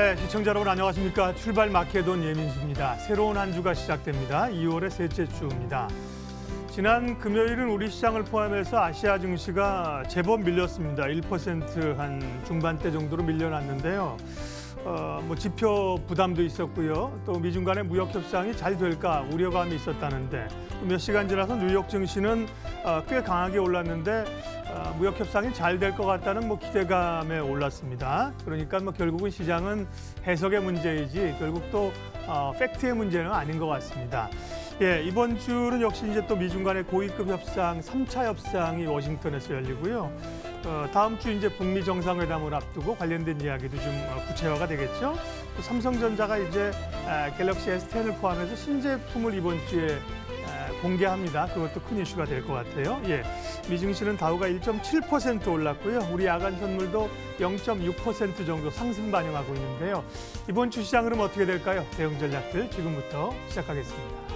네, 시청자 여러분 안녕하십니까. 출발 마케돈 예민수입니다. 새로운 한 주가 시작됩니다. 2월의 셋째 주입니다. 지난 금요일은 우리 시장을 포함해서 아시아 증시가 제법 밀렸습니다. 1% 한 중반대 정도로 밀려났는데요. 지표 부담도 있었고요. 또 미중 간의 무역 협상이 잘 될까 우려감이 있었다는데 몇 시간 지나서 뉴욕 증시는 꽤 강하게 올랐는데 무역 협상이 잘 될 것 같다는 기대감에 올랐습니다. 그러니까 결국은 시장은 해석의 문제이지 결국 또 팩트의 문제는 아닌 것 같습니다. 예, 이번 주는 역시 이제 또 미중 간의 고위급 협상 3차 협상이 워싱턴에서 열리고요. 다음 주 이제 북미 정상회담을 앞두고 관련된 이야기도 좀 구체화가 되겠죠. 또 삼성전자가 이제 갤럭시 S10을 포함해서 신제품을 이번 주에 공개합니다. 그것도 큰 이슈가 될 것 같아요. 예, 미증시는 다우가 1.7% 올랐고요. 우리 야간 선물도 0.6% 정도 상승 반영하고 있는데요. 이번 주 시장 흐름 어떻게 될까요? 대응 전략들 지금부터 시작하겠습니다.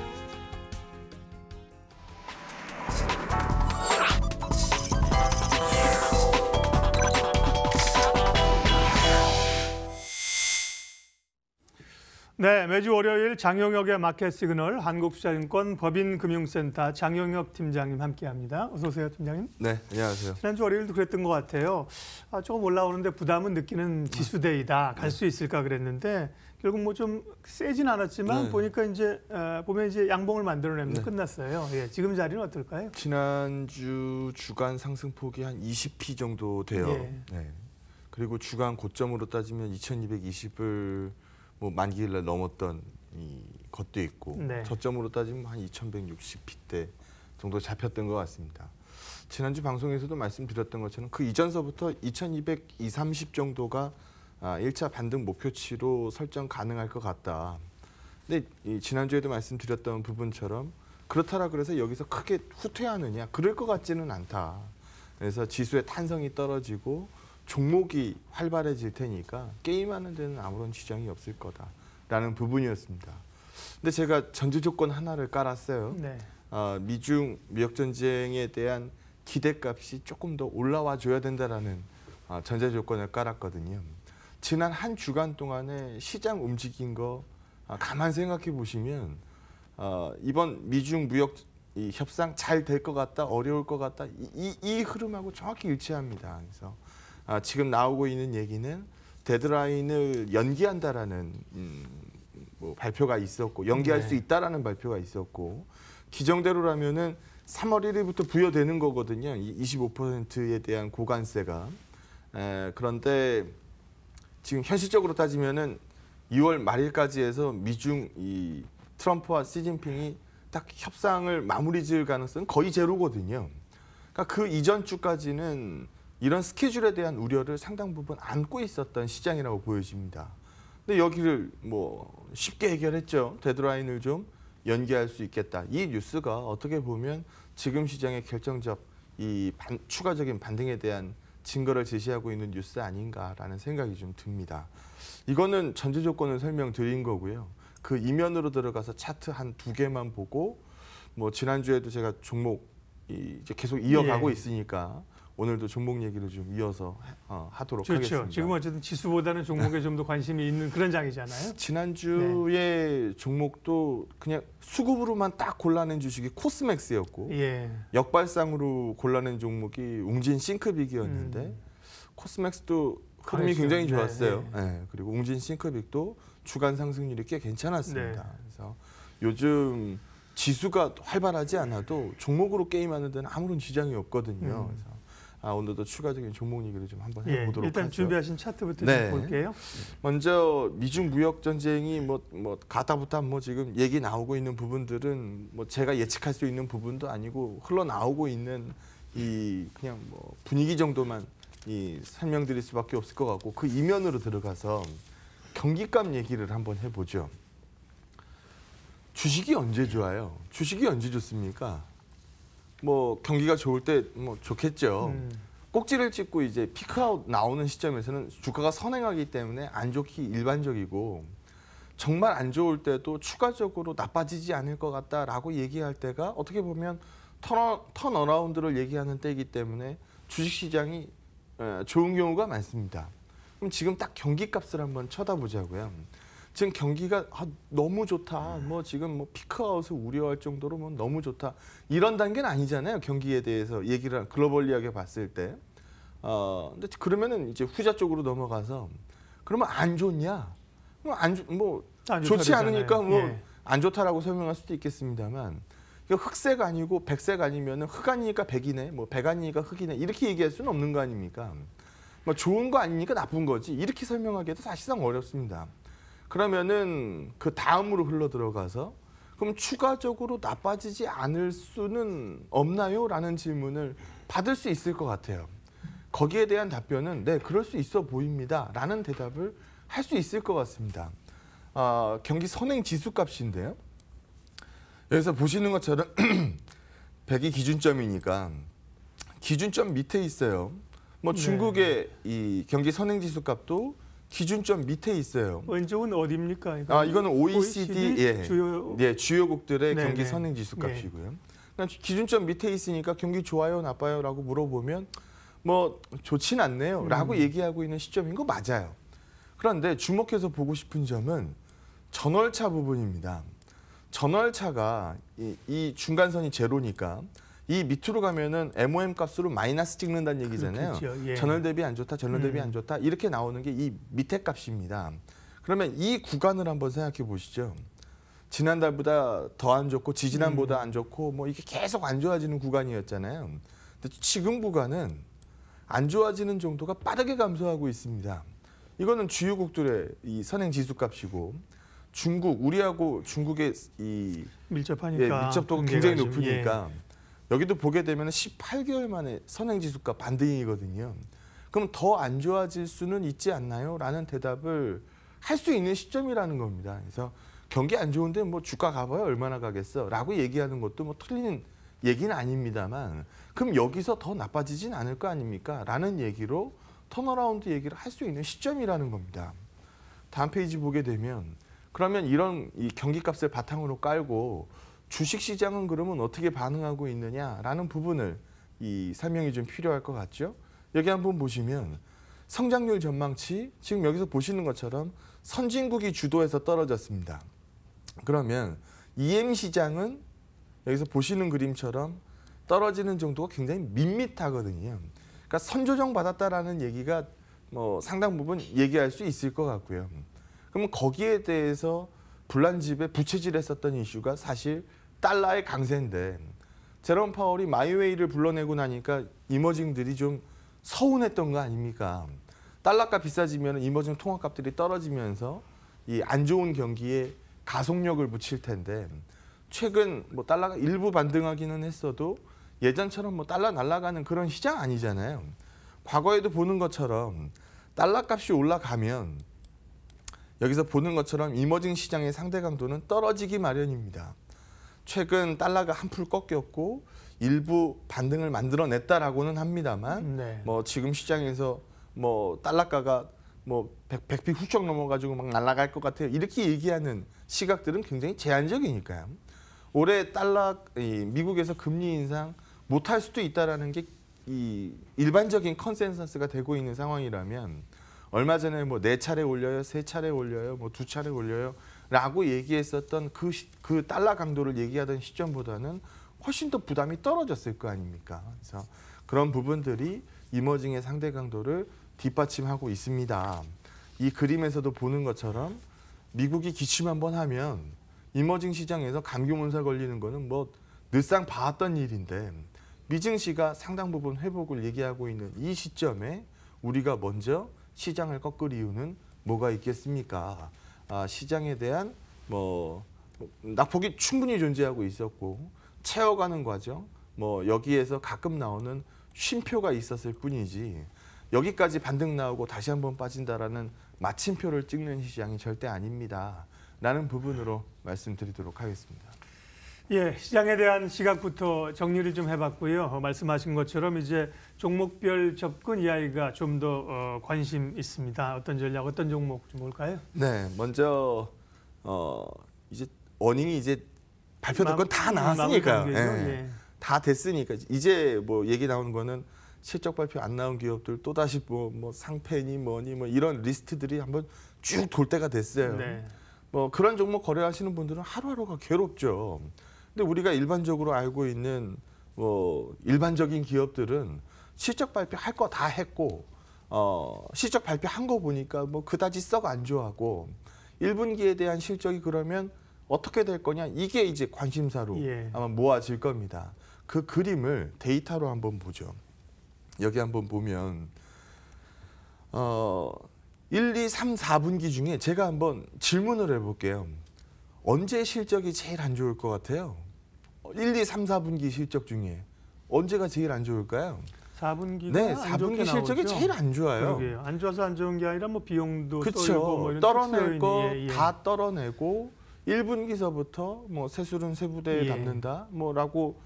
네, 매주 월요일 장영혁의 마켓 시그널 한국투자증권 법인금융센터 장영혁 팀장님 함께합니다. 어서 오세요, 팀장님. 네, 안녕하세요. 지난주 월요일도 그랬던 것 같아요. 조금 올라오는데 부담은 느끼는 지수대이다. 갈 수 있을까 그랬는데 결국 좀 세진 않았지만 보니까 이제 보면 이제 양봉을 만들어내면서 끝났어요. 예, 지금 자리는 어떨까요? 지난주 주간 상승폭이 한 20p 정도 돼요. 예. 네. 그리고 주간 고점으로 따지면 2220을 만기일날 넘었던 것도 있고 저점으로 따지면 한 2160p대 정도 잡혔던 것 같습니다. 지난주 방송에서도 말씀드렸던 것처럼 그 이전서부터 2230 정도가 1차 반등 목표치로 설정 가능할 것 같다. 근데 지난주에도 말씀드렸던 부분처럼 그렇다라 그래서 여기서 크게 후퇴하느냐? 그럴 것 같지는 않다. 그래서 지수의 탄성이 떨어지고 종목이 활발해질 테니까 게임하는 데는 아무런 지장이 없을 거다라는 부분이었습니다. 근데 제가 전제 조건 하나를 깔았어요. 네. 미중 무역 전쟁에 대한 기대값이 조금 더 올라와 줘야 된다라는 전제 조건을 깔았거든요. 지난 한 주간 동안에 시장 움직인 거 가만 생각해 보시면 이번 미중 무역 협상 잘 될 것 같다, 어려울 것 같다 이 흐름하고 정확히 일치합니다. 그래서 지금 나오고 있는 얘기는 데드라인을 연기한다라는 발표가 있었고 연기할 수 있다라는 발표가 있었고 기정대로라면은 3월 1일부터 부여되는 거거든요. 25%에 대한 고관세가. 그런데 지금 현실적으로 따지면은 2월 말일까지 해서 미중 트럼프와 시진핑이 딱 협상을 마무리 지을 가능성은 거의 제로거든요. 그러니까 그 이전 주까지는 이런 스케줄에 대한 우려를 상당 부분 안고 있었던 시장이라고 보여집니다. 근데 여기를 쉽게 해결했죠. 데드라인을 좀 연기할 수 있겠다. 이 뉴스가 어떻게 보면 지금 시장의 결정적 추가적인 반등에 대한 증거를 제시하고 있는 뉴스 아닌가라는 생각이 좀 듭니다. 이거는 전제 조건을 설명드린 거고요. 그 이면으로 들어가서 차트 한 2개만 보고 지난주에도 제가 종목 이제 계속 이어가고 있으니까 오늘도 종목 얘기를 좀 이어서 하도록 하겠습니다. 지금 어쨌든 지수보다는 종목에 좀 더 관심이 있는 그런 장이잖아요. 지난주에 종목도 그냥 수급으로만 딱 골라낸 주식이 코스맥스였고 역발상으로 골라낸 종목이 웅진 싱크빅이었는데 코스맥스도 흐름이 굉장히 좋았어요. 그리고 웅진 싱크빅도 주간 상승률이 꽤 괜찮았습니다. 그래서 요즘 지수가 활발하지 않아도 종목으로 게임하는 데는 아무런 지장이 없거든요. 그래서 오늘도 추가적인 종목 얘기를 좀 한번 해보도록 일단 하죠. 준비하신 차트부터 좀 볼게요. 먼저 미중 무역 전쟁이 가다부터 지금 얘기 나오고 있는 부분들은 제가 예측할 수 있는 부분도 아니고 흘러나오고 있는 그냥 분위기 정도만 설명드릴 수밖에 없을 것 같고 그 이면으로 들어가서 경기감 얘기를 한번 해보죠. 주식이 언제 좋아요? 주식이 언제 좋습니까? 경기가 좋을 때 좋겠죠. 꼭지를 찍고 이제 피크아웃 나오는 시점에서는 주가가 선행하기 때문에 안 좋기 일반적이고 정말 안 좋을 때도 추가적으로 나빠지지 않을 것 같다라고 얘기할 때가 어떻게 보면 턴어라운드를 얘기하는 때이기 때문에 주식시장이 좋은 경우가 많습니다. 그럼 지금 딱 경기값을 한번 쳐다보자고요. 지금 경기가 너무 좋다. 뭐 지금 뭐 피크아웃을 우려할 정도로 뭐 너무 좋다. 이런 단계는 아니잖아요. 경기에 대해서 얘기를 글로벌리하게 봤을 때. 근데 그러면은 이제 후자 쪽으로 넘어가서 그러면 안 좋냐? 뭐 좋지 않으니까 뭐 안 좋다라고 설명할 수도 있겠습니다만 흑색 아니고 백색 아니면은 흑 아니니까 백이네, 뭐 백 아니니까 흑이네 이렇게 얘기할 수는 없는 거 아닙니까? 뭐 좋은 거 아니니까 나쁜 거지 이렇게 설명하기도 사실상 어렵습니다. 그러면은 그 다음으로 흘러 들어가서 그럼 추가적으로 나빠지지 않을 수는 없나요? 라는 질문을 받을 수 있을 것 같아요. 거기에 대한 답변은 네, 그럴 수 있어 보입니다. 라는 대답을 할 수 있을 것 같습니다. 경기 선행 지수값인데요. 여기서 보시는 것처럼 100이 기준점이니까 기준점 밑에 있어요. 뭐 중국의 이 경기 선행 지수값도 기준점 밑에 있어요. 왼쪽은 어디입니까? 이거는 OECD 주요국들의 네네. 경기 선행 지수값이고요. 그러니까 기준점 밑에 있으니까 경기 좋아요, 나빠요라고 물어보면 뭐 좋진 않네요라고 얘기하고 있는 시점인 거 맞아요. 그런데 주목해서 보고 싶은 점은 전월차 부분입니다. 전월차가 이 중간선이 제로니까 이 밑으로 가면은 MOM 값으로 마이너스 찍는다는 얘기잖아요. 그렇겠죠. 전월 대비 안 좋다, 전월 대비 안 좋다 이렇게 나오는 게 이 밑에 값입니다. 그러면 이 구간을 한번 생각해 보시죠. 지난달보다 더 안 좋고 지지난보다 안 좋고 뭐 이게 계속 안 좋아지는 구간이었잖아요. 근데 지금 구간은 안 좋아지는 정도가 빠르게 감소하고 있습니다. 이거는 주요국들의 이 선행 지수값이고 우리하고 중국의 이 밀접하니까 밀접도가 굉장히 높으니까 여기도 보게 되면 18개월 만에 선행 지수값 반등이거든요. 그럼 더 안 좋아질 수는 있지 않나요? 라는 대답을 할 수 있는 시점이라는 겁니다. 그래서 경기 안 좋은데 뭐 주가 가봐야 얼마나 가겠어? 라고 얘기하는 것도 뭐 틀린 얘기는 아닙니다만 그럼 여기서 더 나빠지진 않을 거 아닙니까? 라는 얘기로 턴어라운드 얘기를 할 수 있는 시점이라는 겁니다. 다음 페이지 보게 되면 그러면 이런 이 경기값을 바탕으로 깔고 주식시장은 그러면 어떻게 반응하고 있느냐라는 부분을 이 설명이 좀 필요할 것 같죠. 여기 한번 보시면 성장률 전망치 지금 여기서 보시는 것처럼 선진국이 주도해서 떨어졌습니다. 그러면 EM 시장은 여기서 보시는 그림처럼 떨어지는 정도가 굉장히 밋밋하거든요. 그러니까 선조정 받았다라는 얘기가 뭐 상당 부분 얘기할 수 있을 것 같고요. 그러면 거기에 대해서 불난집에 부채질했었던 이슈가 사실 달러의 강세인데 제롬 파월이 마이웨이를 불러내고 나니까 이머징들이 좀 서운했던 거 아닙니까? 달러가 비싸지면 이머징 통화값들이 떨어지면서 이 안 좋은 경기에 가속력을 붙일 텐데 최근 뭐 달러가 일부 반등하기는 했어도 예전처럼 뭐 달러 날아가는 그런 시장 아니잖아요. 과거에도 보는 것처럼 달러 값이 올라가면 여기서 보는 것처럼 이머징 시장의 상대 강도는 떨어지기 마련입니다. 최근 달러가 한풀 꺾였고 일부 반등을 만들어냈다라고는 합니다만 뭐 지금 시장에서 뭐 달러가가 뭐 100피 훌쩍 넘어가지고 막 날아갈 것 같아요. 이렇게 얘기하는 시각들은 굉장히 제한적이니까요. 올해 미국에서 금리 인상 못할 수도 있다라는 게 이 일반적인 컨센서스가 되고 있는 상황이라면 얼마 전에 뭐 4차례 올려요, 3차례 올려요, 뭐 2차례 올려요 라고 얘기했었던 그 달러 강도를 얘기하던 시점보다는 훨씬 더 부담이 떨어졌을 거 아닙니까? 그래서 그런 부분들이 이머징의 상대 강도를 뒷받침하고 있습니다. 이 그림에서도 보는 것처럼 미국이 기침 한번 하면 이머징 시장에서 감기몸살 걸리는 거는 뭐 늘상 봐왔던 일인데 미증시가 상당 부분 회복을 얘기하고 있는 이 시점에 우리가 먼저 시장을 꺾을 이유는 뭐가 있겠습니까? 시장에 대한 낙폭이 충분히 존재하고 있었고 채워가는 과정, 여기에서 가끔 나오는 쉼표가 있었을 뿐이지 여기까지 반등 나오고 다시 한번 빠진다라는 마침표를 찍는 시장이 절대 아닙니다. 라는 부분으로 말씀드리도록 하겠습니다. 예, 시장에 대한 시각부터 정리를 좀 해봤고요. 말씀하신 것처럼 이제 종목별 접근 이야기가 좀 더 관심 있습니다. 어떤 전략, 어떤 종목 좀 볼까요? 네, 먼저 이제 어닝이 이제 발표될 건 다 나왔으니까요. 예. 다 됐으니까 이제 뭐 얘기 나오는 거는 실적 발표 안 나온 기업들 또 다시 뭐 상패니 뭐니 뭐 이런 리스트들이 한번 쭉 돌 때가 됐어요. 네. 뭐 그런 종목 거래하시는 분들은 하루하루가 괴롭죠. 근데 우리가 일반적으로 알고 있는 뭐 일반적인 기업들은 실적 발표 할 거 다 했고 실적 발표한 거 보니까 뭐 그다지 썩 안 좋아하고 1분기에 대한 실적이 그러면 어떻게 될 거냐 이게 이제 관심사로 예. 아마 모아질 겁니다. 그 그림을 데이터로 한번 보죠. 여기 한번 보면 1, 2, 3, 4분기 중에 제가 한번 질문을 해볼게요. 언제 실적이 제일 안 좋을 것 같아요? 1, 2, 3, 4분기 실적 중에 언제가 제일 안 좋을까요? 4분기가 네, 안 좋게 4분기 실적이 나오죠? 제일 안 좋아요. 그러게요. 안 좋아서 안 좋은 게 아니라 뭐 비용도 떨고 뭐 그렇죠. 이런 떨어낼 특수 거 요인이, 다 떨어내고 1분기서부터 뭐 세술은 세부대에 예. 담는다 뭐라고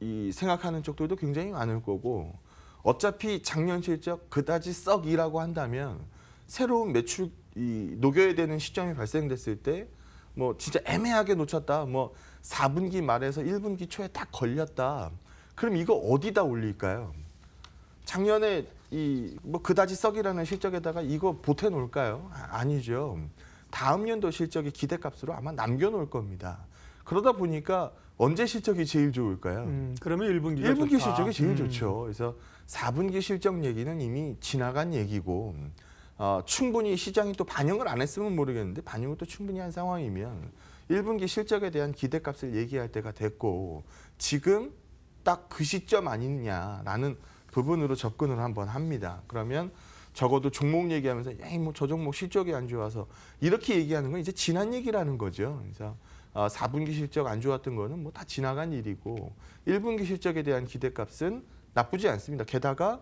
이 생각하는 쪽들도 굉장히 많을 거고 어차피 작년 실적 그다지 썩이라고 한다면 새로운 매출 녹여야 되는 시점이 발생됐을 때 뭐 진짜 애매하게 놓쳤다. 뭐 4분기 말에서 1분기 초에 딱 걸렸다. 그럼 이거 어디다 올릴까요? 작년에 뭐 그다지 썩이라는 실적에다가 이거 보태 놓을까요? 아니죠. 다음 연도 실적의 기대값으로 아마 남겨놓을 겁니다. 그러다 보니까 언제 실적이 제일 좋을까요? 그러면 1분기가 1분기 좋다. 실적이 제일 좋죠. 그래서 4분기 실적 얘기는 이미 지나간 얘기고 충분히 시장이 또 반영을 안 했으면 모르겠는데 반영을 또 충분히 한 상황이면 1분기 실적에 대한 기대값을 얘기할 때가 됐고 지금 딱 그 시점 아니냐라는 부분으로 접근을 한번 합니다. 그러면 적어도 종목 얘기하면서 뭐 저 종목 실적이 안 좋아서 이렇게 얘기하는 건 이제 지난 얘기라는 거죠. 그래서 4분기 실적 안 좋았던 거는 뭐 다 지나간 일이고 1분기 실적에 대한 기대값은 나쁘지 않습니다. 게다가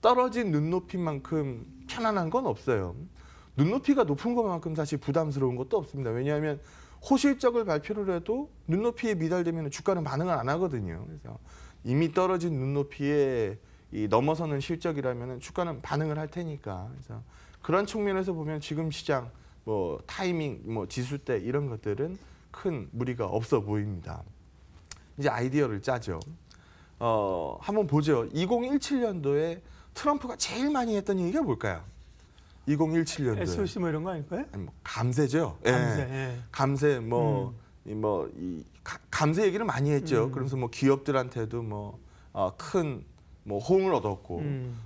떨어진 눈높이만큼 편안한 건 없어요. 눈높이가 높은 것만큼 사실 부담스러운 것도 없습니다. 왜냐하면 호실적을 발표를 해도 눈높이에 미달되면 주가는 반응을 안 하거든요. 그래서 이미 떨어진 눈높이에 넘어서는 실적이라면 주가는 반응을 할 테니까. 그래서 그런 측면에서 보면 지금 시장 뭐 타이밍, 뭐 지수대 이런 것들은 큰 무리가 없어 보입니다. 이제 아이디어를 짜죠. 한번 보죠. 2017년도에 트럼프가 제일 많이 했던 얘기가 뭘까요? 2017년도에 SOC 뭐 이런 거 아닐까요? 아니, 뭐 감세죠. 감세. 예. 예. 감세 감세 얘기를 많이 했죠. 그러면서 뭐 기업들한테도 큰 호응을 얻었고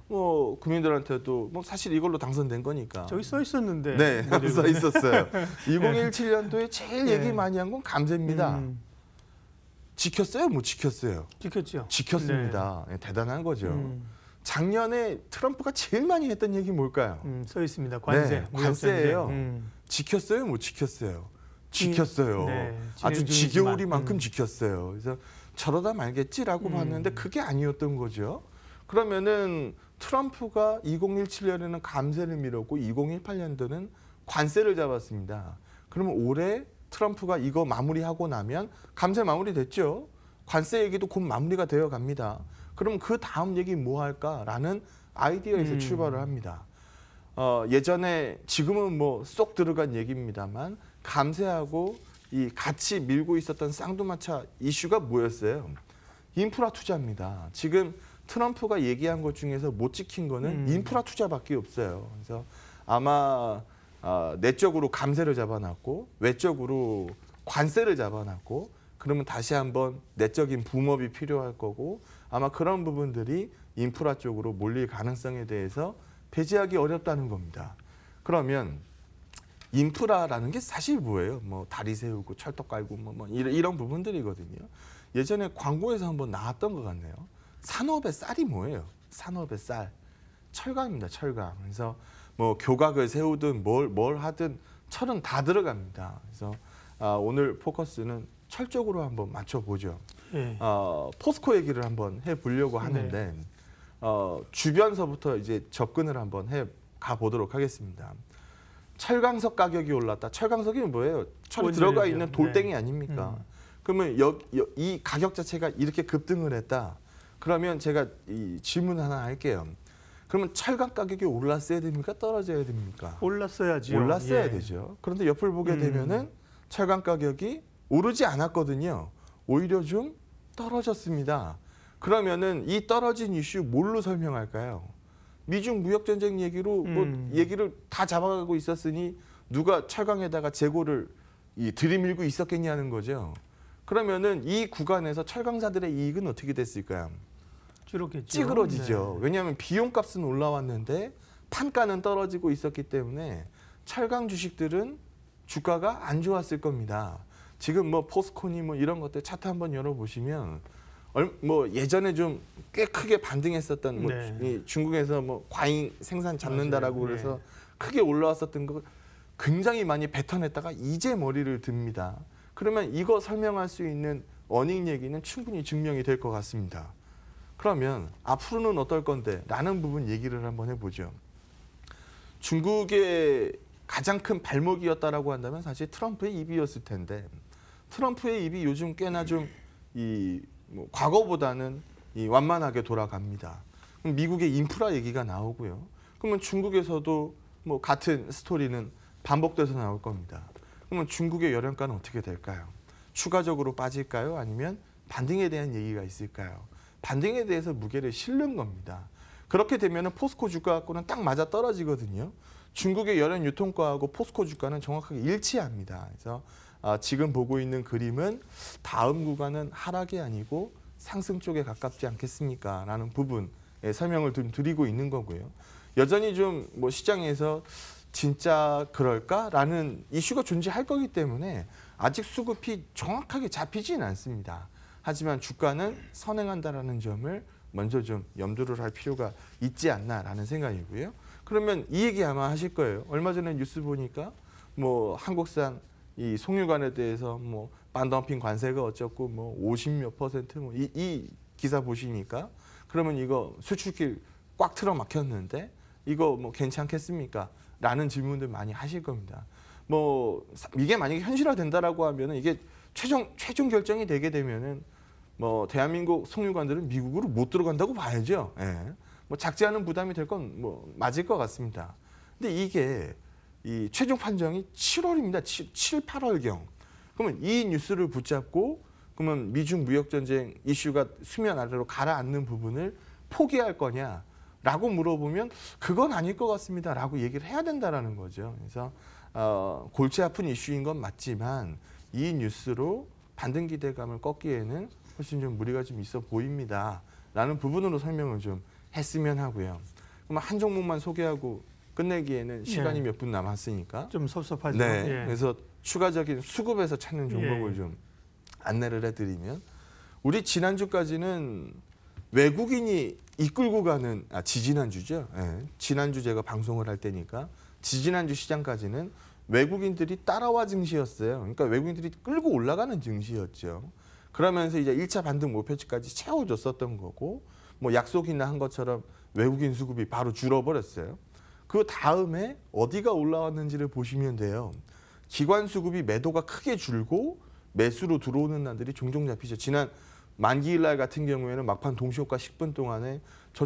뭐 국민들한테도 뭐 사실 이걸로 당선된 거니까. 저기 써 있었는데. 네, 써 있었어요. 2017년도에 제일 얘기 많이 한 건 감세입니다. 지켰어요? 못 지켰어요? 지켰죠. 지켰습니다. 네. 대단한 거죠. 작년에 트럼프가 제일 많이 했던 얘기 뭘까요? 써 있습니다. 관세. 네, 관세예요. 무역전쟁. 지켰어요? 못 지켰어요? 지켰어요. 네, 아주 진행 중이지만. 지겨우리만큼 지켰어요. 그래서 저러다 말겠지라고 봤는데 그게 아니었던 거죠. 그러면은 트럼프가 2017년에는 감세를 미뤘고 2018년도는 관세를 잡았습니다. 그러면 올해 트럼프가 이거 마무리하고 나면 감세 마무리됐죠. 관세 얘기도 곧 마무리가 되어 갑니다. 그럼 그 다음 얘기 뭐 할까라는 아이디어에서 출발을 합니다. 예전에 지금은 뭐 쏙 들어간 얘기입니다만 감세하고 이 같이 밀고 있었던 쌍두마차 이슈가 뭐였어요? 인프라 투자입니다. 지금 트럼프가 얘기한 것 중에서 못 지킨 거는 인프라 투자밖에 없어요. 그래서 아마 내적으로 감세를 잡아놨고 외적으로 관세를 잡아놨고 그러면 다시 한번 내적인 붐업이 필요할 거고 아마 그런 부분들이 인프라 쪽으로 몰릴 가능성에 대해서 배제하기 어렵다는 겁니다. 그러면 인프라라는 게 사실 뭐예요? 뭐 다리 세우고 철도 깔고 뭐 이런 부분들이거든요. 예전에 광고에서 한번 나왔던 것 같네요. 산업의 쌀이 뭐예요? 산업의 쌀. 철강입니다. 철강. 그래서 뭐 교각을 세우든 뭘 하든 철은 다 들어갑니다. 그래서 오늘 포커스는 철 쪽으로 한번 맞춰보죠. 예. 포스코 얘기를 한번 해보려고 하는데 주변서부터 이제 접근을 한번 가 보도록 하겠습니다. 철강석 가격이 올랐다. 철강석이 뭐예요? 철이 들어가 있는 돌덩이 네. 아닙니까? 그러면 이 가격 자체가 이렇게 급등을 했다. 그러면 제가 이 질문 하나 할게요. 그러면 철강 가격이 올랐어야 됩니까? 떨어져야 됩니까? 올랐어야죠. 올랐어야 예. 되죠. 그런데 옆을 보게 되면은 철강 가격이 오르지 않았거든요. 오히려 좀 떨어졌습니다. 그러면은 이 떨어진 이슈 뭘로 설명할까요? 미중 무역 전쟁 얘기로 뭐 얘기를 다 잡아가고 있었으니 누가 철강에다가 재고를 들이밀고 있었겠냐는 거죠. 그러면은 이 구간에서 철강사들의 이익은 어떻게 됐을까요? 줄었겠죠. 찌그러지죠. 네. 왜냐하면 비용값은 올라왔는데 판가는 떨어지고 있었기 때문에 철강 주식들은 주가가 안 좋았을 겁니다. 지금 뭐 포스코니 뭐 이런 것들 차트 한번 열어보시면 뭐 예전에 좀 꽤 크게 반등했었던 뭐 네. 이 중국에서 뭐 과잉 생산 잡는다라고 맞아요. 그래서 네. 크게 올라왔었던 거 굉장히 많이 뱉어냈다가 이제 머리를 듭니다. 그러면 이거 설명할 수 있는 어닝 얘기는 충분히 증명이 될 것 같습니다. 그러면 앞으로는 어떨 건데? 라는 부분 얘기를 한번 해보죠. 중국의 가장 큰 발목이었다라고 한다면 사실 트럼프의 입이었을 텐데 트럼프의 입이 요즘 꽤나 좀 뭐 과거보다는 완만하게 돌아갑니다. 그럼 미국의 인프라 얘기가 나오고요. 그러면 중국에서도 뭐 같은 스토리는 반복돼서 나올 겁니다. 그러면 중국의 열연가는 어떻게 될까요? 추가적으로 빠질까요? 아니면 반등에 대한 얘기가 있을까요? 반등에 대해서 무게를 실는 겁니다. 그렇게 되면 포스코 주가하고는 딱 맞아 떨어지거든요. 중국의 열연 유통가하고 포스코 주가는 정확하게 일치합니다. 그래서 지금 보고 있는 그림은 다음 구간은 하락이 아니고 상승 쪽에 가깝지 않겠습니까? 라는 부분에 설명을 좀 드리고 있는 거고요. 여전히 좀 뭐 시장에서 진짜 그럴까라는 이슈가 존재할 거기 때문에 아직 수급이 정확하게 잡히지는 않습니다. 하지만 주가는 선행한다라는 점을 먼저 좀 염두를 할 필요가 있지 않나라는 생각이고요. 그러면 이 얘기 아마 하실 거예요. 얼마 전에 뉴스 보니까 뭐 한국산 이 송유관에 대해서 뭐 반덤핑 관세가 어쩌고 뭐 50몇 % 뭐 이 기사 보시니까 그러면 이거 수출길 꽉 틀어 막혔는데 이거 뭐 괜찮겠습니까? 라는 질문들 많이 하실 겁니다. 뭐 이게 만약에 현실화된다라고 하면은 이게 최종 결정이 되게 되면은 뭐 대한민국 송유관들은 미국으로 못 들어간다고 봐야죠. 예. 뭐 작지 않은 부담이 될 건 뭐 맞을 것 같습니다. 근데 이게 이 최종 판정이 7월입니다. 7, 8월경. 그러면 이 뉴스를 붙잡고 그러면 미중 무역 전쟁 이슈가 수면 아래로 가라앉는 부분을 포기할 거냐라고 물어보면 그건 아닐 것 같습니다라고 얘기를 해야 된다라는 거죠. 그래서 골치 아픈 이슈인 건 맞지만 이 뉴스로 반등 기대감을 꺾기에는 훨씬 좀 무리가 좀 있어 보입니다라는 부분으로 설명을 좀 했으면 하고요. 그럼 한 종목만 소개하고 끝내기에는 시간이 몇 분 남았으니까 좀 섭섭하죠. 네, 예. 그래서 추가적인 수급에서 찾는 종목을 예. 좀 안내를 해드리면 우리 지난주까지는 외국인이 이끌고 가는 지지난주죠. 예, 지난주 제가 방송을 할 때니까 지지난주 시장까지는 외국인들이 따라와 증시였어요. 그러니까 외국인들이 끌고 올라가는 증시였죠. 그러면서 이제 1차 반등 목표치까지 채워줬었던 거고 뭐 약속이나 한 것처럼 외국인 수급이 바로 줄어버렸어요. 그 다음에 어디가 올라왔는지를 보시면 돼요. 기관 수급이 매도가 크게 줄고 매수로 들어오는 날들이 종종 잡히죠. 지난 만기일 날 같은 경우에는 막판 동시효과 10분 동안에 저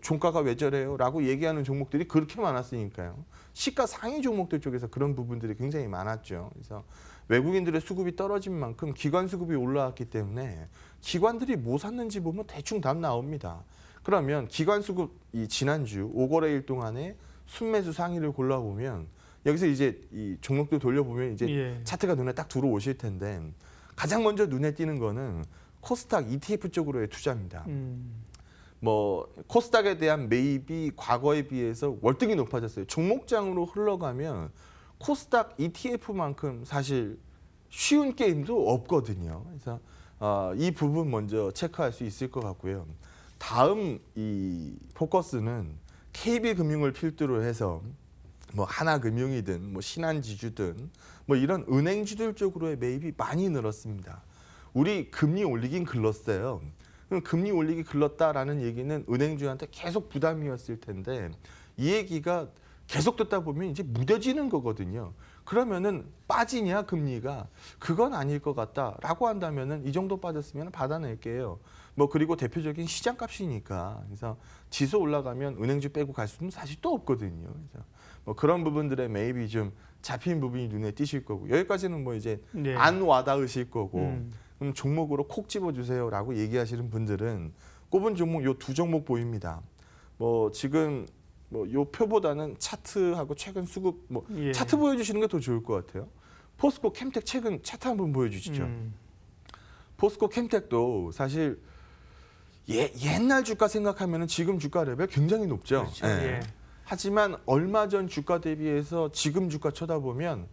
종가가 왜 저래요? 라고 얘기하는 종목들이 그렇게 많았으니까요. 시가 상위 종목들 쪽에서 그런 부분들이 굉장히 많았죠. 그래서 외국인들의 수급이 떨어진 만큼 기관 수급이 올라왔기 때문에 기관들이 뭐 샀는지 보면 대충 답 나옵니다. 그러면 기관 수급 이 지난주 5거래일 동안에 순매수 상위를 골라보면 여기서 이제 이 종목들 돌려보면 이제 차트가 눈에 딱 들어오실 텐데 가장 먼저 눈에 띄는 거는 코스닥 ETF 쪽으로의 투자입니다. 뭐 코스닥에 대한 매입이 과거에 비해서 월등히 높아졌어요. 종목장으로 흘러가면 코스닥 ETF만큼 사실 쉬운 게임도 없거든요. 그래서 이 부분 먼저 체크할 수 있을 것 같고요. 다음 이 포커스는 KB금융을 필두로 해서 뭐 하나금융이든 뭐 신한지주든 뭐 이런 은행주들 쪽으로의 매입이 많이 늘었습니다. 우리 금리 올리긴 글렀어요. 그럼 금리 올리기 글렀다라는 얘기는 은행주한테 계속 부담이었을 텐데 이 얘기가 계속 듣다 보면 이제 무뎌지는 거거든요. 그러면은 빠지냐 금리가 그건 아닐 것 같다라고 한다면은 이 정도 빠졌으면 받아낼게요. 뭐 그리고 대표적인 시장값이니까 그래서 지수 올라가면 은행주 빼고 갈 수는 사실 또 없거든요. 그래서 뭐 그런 부분들의 매입이 좀 잡힌 부분이 눈에 띄실 거고 여기까지는 뭐 이제 안 와닿으실 거고 그럼 종목으로 콕 집어주세요라고 얘기하시는 분들은 꼽은 종목 요 두 종목 보입니다. 뭐 지금 뭐 요 표보다는 차트하고 최근 수급 뭐 예. 차트 보여주시는 게 더 좋을 것 같아요. 포스코 캠텍 최근 차트 한번 보여주시죠. 포스코 캠텍도 사실 옛날 주가 생각하면 지금 주가 레벨 굉장히 높죠. 그렇죠. 예. 예. 하지만 얼마 전 주가 대비해서 지금 주가 쳐다보면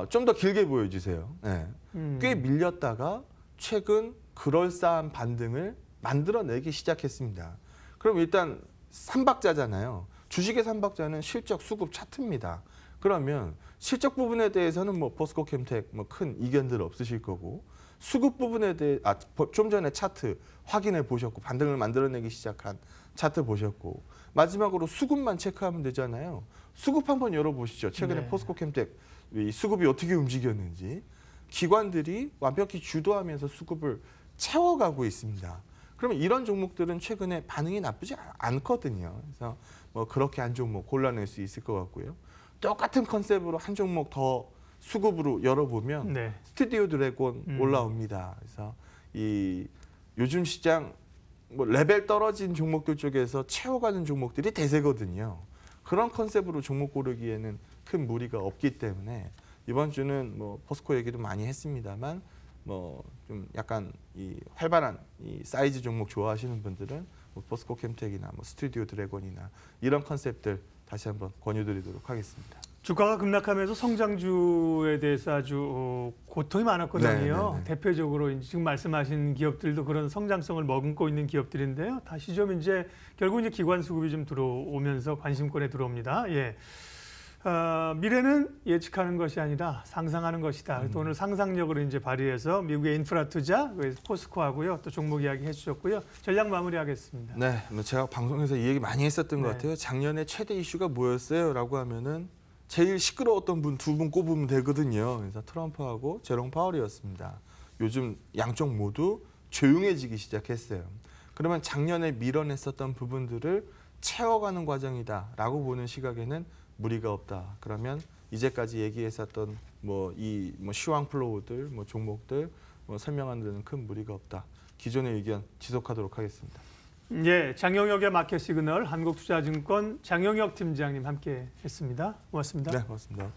좀 더 길게 보여주세요. 예. 꽤 밀렸다가 최근 그럴싸한 반등을 만들어내기 시작했습니다. 그럼 일단 삼박자잖아요. 주식의 삼박자는 실적, 수급, 차트입니다. 그러면 실적 부분에 대해서는 뭐 포스코 캠텍 뭐 큰 이견들 없으실 거고 수급 부분에 대해 좀 전에 차트 확인해 보셨고 반등을 만들어내기 시작한 차트 보셨고 마지막으로 수급만 체크하면 되잖아요. 수급 한번 열어보시죠. 최근에 네. 포스코 캠텍 이 수급이 어떻게 움직였는지 기관들이 완벽히 주도하면서 수급을 채워가고 있습니다. 그러면 이런 종목들은 최근에 반응이 나쁘지 않거든요. 그래서 뭐 그렇게 한 종목 골라낼 수 있을 것 같고요. 똑같은 컨셉으로 한 종목 더 수급으로 열어보면 네. 스튜디오 드래곤 올라옵니다. 그래서 이 요즘 시장 뭐 레벨 떨어진 종목들 쪽에서 채워가는 종목들이 대세거든요. 그런 컨셉으로 종목 고르기에는 큰 무리가 없기 때문에 이번 주는 뭐 포스코 얘기도 많이 했습니다만 뭐 좀 약간 이 활발한 이 사이즈 종목 좋아하시는 분들은 뭐 포스코 캠텍이나 뭐 스튜디오 드래곤이나 이런 컨셉들 다시 한번 권유드리도록 하겠습니다. 주가가 급락하면서 성장주에 대해서 아주 고통이 많았거든요. 네. 대표적으로 지금 말씀하신 기업들도 그런 성장성을 머금고 있는 기업들인데요. 다시 좀 이제 결국 이제 기관 수급이 좀 들어오면서 관심권에 들어옵니다. 예. 미래는 예측하는 것이 아니라 상상하는 것이다. 또 오늘 상상력을 이제 발휘해서 미국의 인프라 투자, 포스코하고요. 또 종목 이야기 해주셨고요. 전략 마무리하겠습니다. 네, 뭐 제가 방송에서 이 얘기 많이 했었던 것 네. 같아요. 작년에 최대 이슈가 뭐였어요?라고 하면은 제일 시끄러웠던 분 두 분 꼽으면 되거든요. 그래서 트럼프하고 제롬 파월이었습니다. 요즘 양쪽 모두 조용해지기 시작했어요. 그러면 작년에 밀어냈었던 부분들을 채워가는 과정이다라고 보는 시각에는 무리가 없다. 그러면 이제까지 얘기했었던 뭐 시황 플로우들, 뭐 종목들 뭐 설명하는 데는 큰 무리가 없다. 기존의 의견 지속하도록 하겠습니다. 예, 장영혁의 마켓 시그널 한국투자증권 장영혁 팀장님 함께 했습니다. 고맙습니다. 네, 고맙습니다.